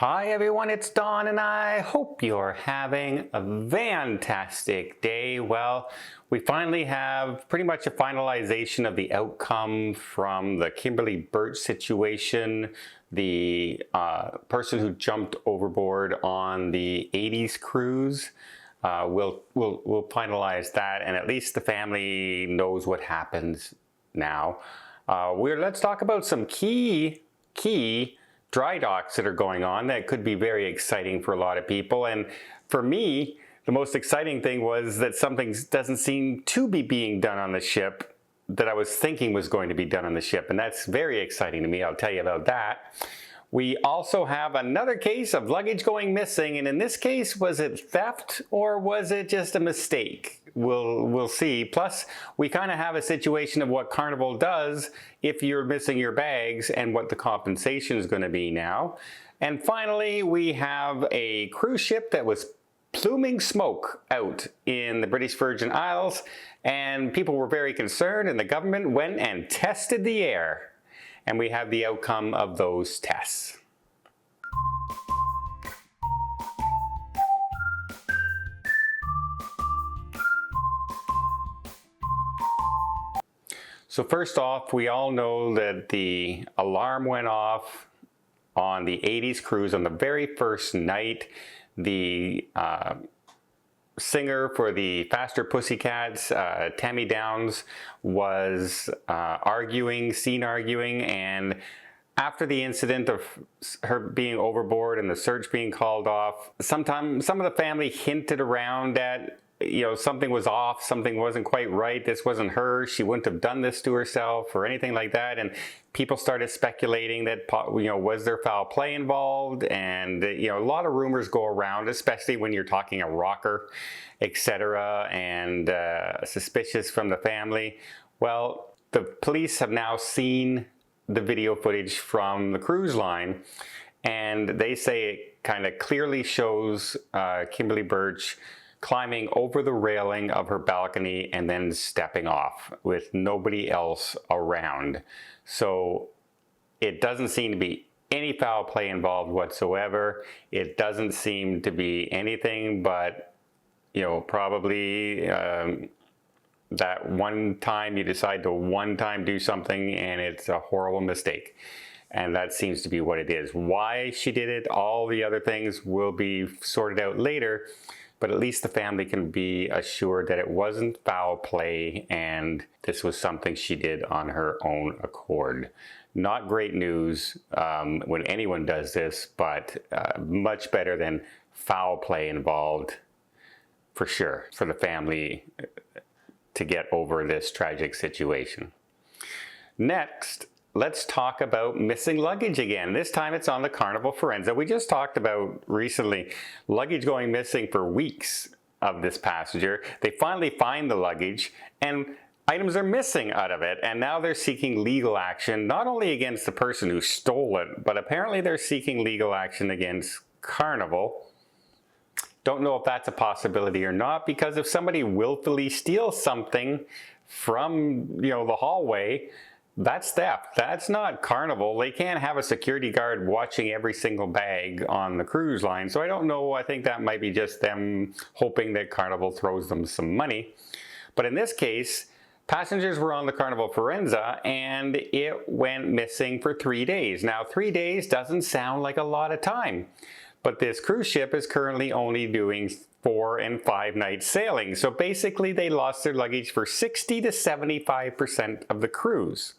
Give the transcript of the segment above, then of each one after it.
Hi everyone, it's Don and I hope you're having a fantastic day. Well, we finally have pretty much a finalization of the outcome from the Kimberly Burch situation, the person who jumped overboard on the 80s cruise. We'll finalize that, and at least the family knows what happens now. Let's talk about some key dry docks that are going on that could be very exciting for a lot of people. And for me, the most exciting thing was that something doesn't seem to be being done on the ship that I was thinking was going to be done on the ship. And that's very exciting to me. I'll tell you about that. We also have another case of luggage going missing. And in this case, was it theft or was it just a mistake? We'll see. Plus, we kind of have a situation of what Carnival does if you're missing your bags and what the compensation is going to be now. And finally, we have a cruise ship that was pluming smoke out in the British Virgin Isles, and people were very concerned, and the government went and tested the air. And we have the outcome of those tests. So first off, we all know that the alarm went off on the 80s cruise on the very first night. The singer for the Faster Pussycats, Tammy Downs, was seen arguing, and after the incident of her being overboard and the search being called off, some of the family hinted around that something was off, something wasn't quite right, this wasn't her, she wouldn't have done this to herself or anything like that, and people started speculating that, was there foul play involved, and a lot of rumors go around, especially when you're talking a rocker, etc., and suspicious from the family. Well, the police have now seen the video footage from the cruise line, and they say it kind of clearly shows Kimberly Burch climbing over the railing of her balcony and then stepping off with nobody else around. So it doesn't seem to be any foul play involved whatsoever. It doesn't seem to be anything but, probably that one time you decide to do something and it's a horrible mistake. And that seems to be what it is. Why she did it, all the other things will be sorted out later. But at least the family can be assured that it wasn't foul play and this was something she did on her own accord. Not great news when anyone does this, but much better than foul play involved, for sure, for the family to get over this tragic situation. Next, let's talk about missing luggage again. This time it's on the Carnival Firenze. We just talked about recently luggage going missing for weeks of this passenger. They finally find the luggage and items are missing out of it, and now they're seeking legal action, not only against the person who stole it, but apparently they're seeking legal action against Carnival. Don't know if that's a possibility or not, because if somebody willfully steals something from the hallway, that's theft. That's not Carnival. They can't have a security guard watching every single bag on the cruise line. So I don't know. I think that might be just them hoping that Carnival throws them some money. But in this case, passengers were on the Carnival Firenze and it went missing for 3 days. Now, 3 days doesn't sound like a lot of time, but this cruise ship is currently only doing 4 and 5 night sailing. So basically they lost their luggage for 60 to 75% of the cruise.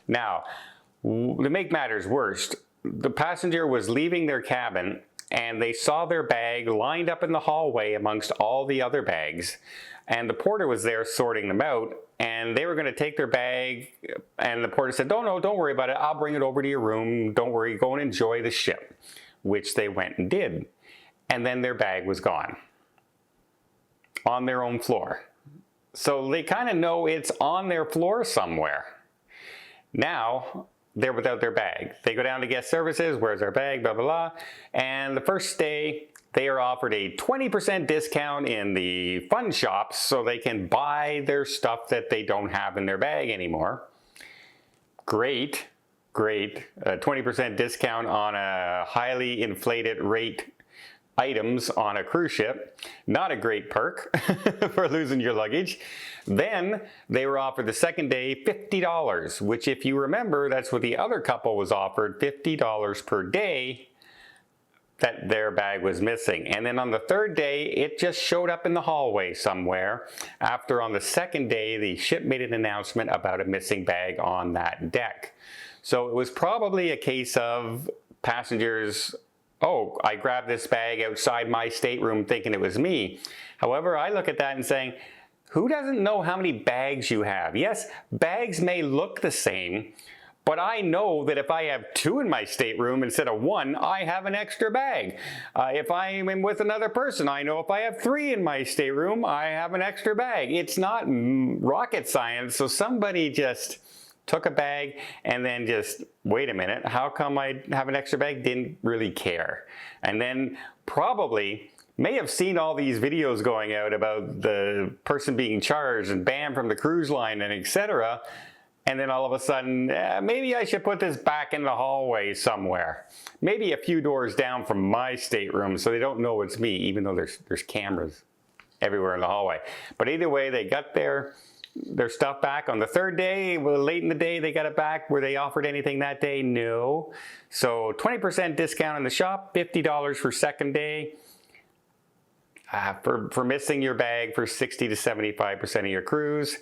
Now, to make matters worse, the passenger was leaving their cabin and they saw their bag lined up in the hallway amongst all the other bags, and the porter was there sorting them out, and they were going to take their bag, and the porter said, no, don't worry about it, I'll bring it over to your room, don't worry, go and enjoy the ship, which they went and did. And then their bag was gone on their own floor. So they kind of know it's on their floor somewhere. Now, they're without their bag. They go down to guest services, where's our bag, blah, blah, blah. And the first day, they are offered a 20% discount in the fun shops so they can buy their stuff that they don't have in their bag anymore. Great. great. 20% discount on a highly inflated rate items on a cruise ship. Not a great perk for losing your luggage. Then they were offered the second day $50, which if you remember, that's what the other couple was offered, $50 per day that their bag was missing. And then on the third day, it just showed up in the hallway somewhere. After on the second day, the ship made an announcement about a missing bag on that deck. So it was probably a case of passengers, oh, I grabbed this bag outside my stateroom thinking it was me. However, I look at that and saying, who doesn't know how many bags you have? Yes, bags may look the same, but I know that if I have 2 in my stateroom instead of 1, I have an extra bag. If I am with another person, I know if I have 3 in my stateroom, I have an extra bag. It's not rocket science, so somebody just took a bag and then just, wait a minute, how come I have an extra bag? Didn't really care. And then probably may have seen all these videos going out about the person being charged and banned from the cruise line and etc. And then all of a sudden, maybe I should put this back in the hallway somewhere. Maybe a few doors down from my stateroom so they don't know it's me, even though there's cameras everywhere in the hallway. But either way, they got their stuff back on the third day. Well, late in the day, they got it back. Were they offered anything that day? No. So 20% discount in the shop, $50 for second day. For missing your bag for 60 to 75% of your cruise.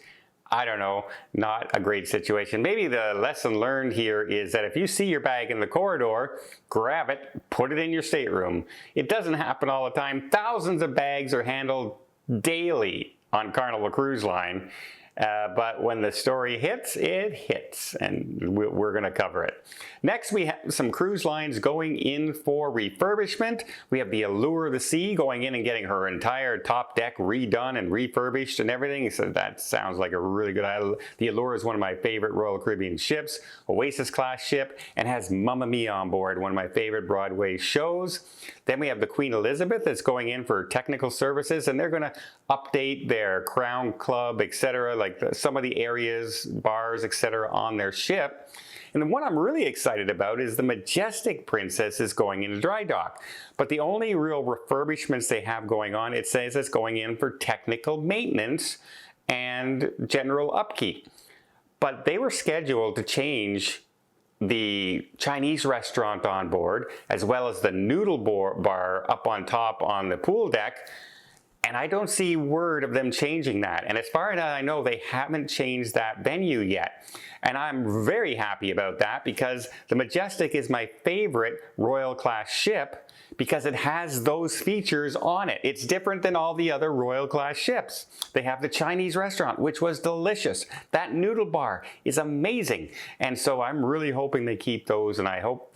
I don't know, not a great situation. Maybe the lesson learned here is that if you see your bag in the corridor, grab it, put it in your stateroom. It doesn't happen all the time. Thousands of bags are handled daily on Carnival Cruise Line. But when the story hits, it hits, and we're going to cover it. Next, we have some cruise lines going in for refurbishment. We have the Allure of the Sea going in and getting her entire top deck redone and refurbished and everything. So that sounds like a really good idea. The Allure is one of my favorite Royal Caribbean ships, Oasis class ship, and has Mamma Mia on board, one of my favorite Broadway shows. Then we have the Queen Elizabeth that's going in for technical services, and they're going to update their Crown Club, etc., like some of the areas, bars, etc. on their ship. And then what I'm really excited about is the Majestic Princess is going into dry dock. But the only real refurbishments they have going on, it says it's going in for technical maintenance and general upkeep. But they were scheduled to change the Chinese restaurant on board, as well as the noodle bar up on top on the pool deck. And I don't see word of them changing that. And as far as I know, they haven't changed that venue yet. And I'm very happy about that because the Majestic is my favorite Royal class ship because it has those features on it. It's different than all the other Royal class ships. They have the Chinese restaurant, which was delicious. That noodle bar is amazing. And so I'm really hoping they keep those, and I hope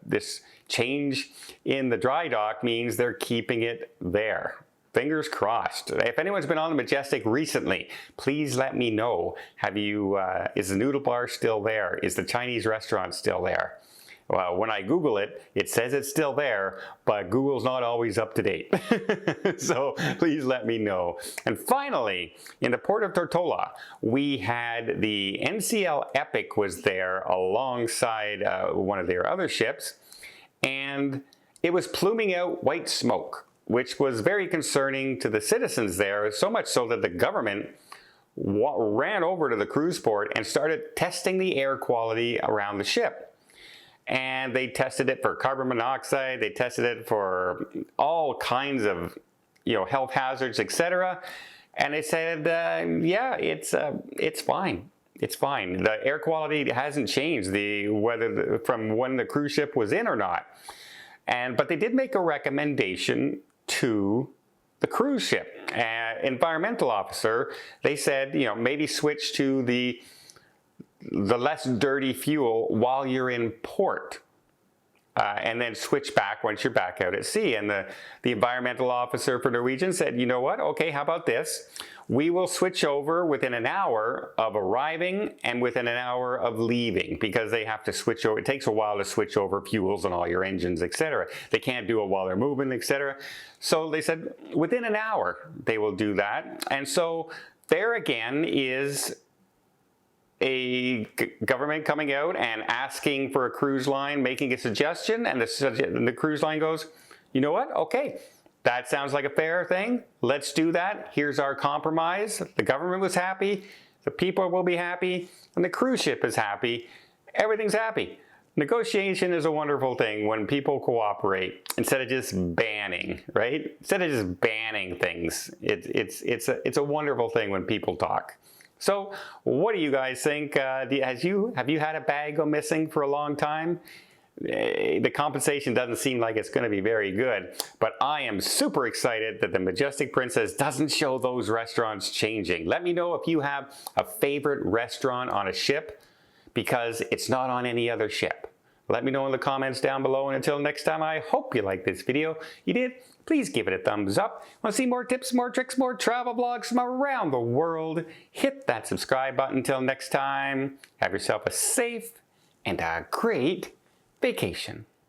this change in the dry dock means they're keeping it there. Fingers crossed. If anyone's been on the Majestic recently, please let me know. Is the noodle bar still there? Is the Chinese restaurant still there? Well, when I Google it, it says it's still there, but Google's not always up to date. So please let me know. And finally, in the port of Tortola, we had the NCL Epic was there alongside one of their other ships, and it was pluming out white smoke, which was very concerning to the citizens there, so much so that the government ran over to the cruise port and started testing the air quality around the ship. And they tested it for carbon monoxide, they tested it for all kinds of health hazards, etc. And they said, yeah, it's fine. It's fine. The air quality hasn't changed from when the cruise ship was in or not. But they did make a recommendation to the cruise ship. Environmental officer, they said, maybe switch to the less dirty fuel while you're in port. And then switch back once you're back out at sea. And the environmental officer for Norwegian said, you know what, okay, how about this? We will switch over within an hour of arriving and within an hour of leaving, because they have to switch over. It takes a while to switch over fuels on all your engines, etc. They can't do it while they're moving, etc. So they said within an hour they will do that. And so there again is a government coming out and asking for a cruise line, making a suggestion, and the cruise line goes, you know what, okay, that sounds like a fair thing, let's do that, here's our compromise, the government was happy, the people will be happy, and the cruise ship is happy, everything's happy. Negotiation is a wonderful thing when people cooperate instead of just banning, right? Instead of just banning things, it's a wonderful thing when people talk. So what do you guys think? Have you had a bag go missing for a long time? The compensation doesn't seem like it's going to be very good, but I am super excited that the Majestic Princess doesn't show those restaurants changing. Let me know if you have a favorite restaurant on a ship, because it's not on any other ship. Let me know in the comments down below, and until next time, I hope you liked this video. You did? Please give it a thumbs up. Want to see more tips, more tricks, more travel vlogs from around the world? Hit that subscribe button. Until next time, have yourself a safe and a great vacation.